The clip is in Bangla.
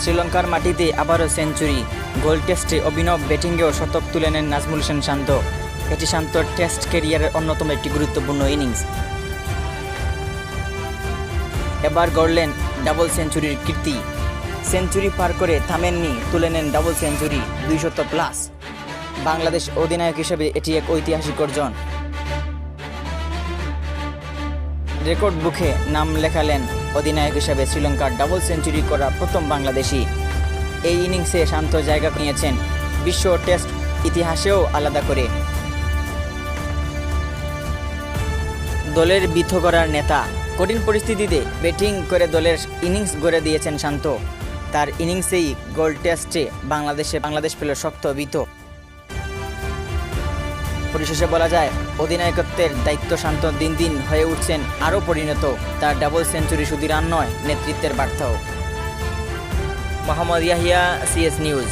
শ্রীলঙ্কার মাটিতে আবারও সেঞ্চুরি, গোল্ড টেস্টে অভিনব ব্যাটিংয়েও শতক তুলে নেন নাজমুল হোসেন শান্ত। এটি শান্তর টেস্ট ক্যারিয়ারের অন্যতম একটি গুরুত্বপূর্ণ ইনিংস। এবার গড়লেন ডাবল সেঞ্চুরির কীর্তি। সেঞ্চুরি পার করে থামেননি, তুলে নেন ডাবল সেঞ্চুরি 200+। বাংলাদেশ অধিনায়ক হিসেবে এটি এক ঐতিহাসিক অর্জন। রেকর্ড বুকে নাম লেখালেন অধিনায়ক হিসেবে শ্রীলঙ্কার ডাবল সেঞ্চুরি করা প্রথম বাংলাদেশি। এই ইনিংসে শান্ত জায়গা নিয়েছেন বিশ্ব টেস্ট ইতিহাসেও আলাদা করে। দলের বিথ করার নেতা, কঠিন পরিস্থিতিতে ব্যাটিং করে দলের ইনিংস গড়ে দিয়েছেন শান্ত। তার ইনিংসেই গোল্ড টেস্টে বাংলাদেশ পেল শক্ত বিত। পরিশেষে বলা যায়, অধিনায়কত্বের দায়িত্ব শান্ত দিন দিন হয়ে উঠছেন আরও পরিণত। তার ডাবল সেঞ্চুরি শুধু রান নয়, নেতৃত্বের বার্তাও। Mohammad Yahiya, CS news.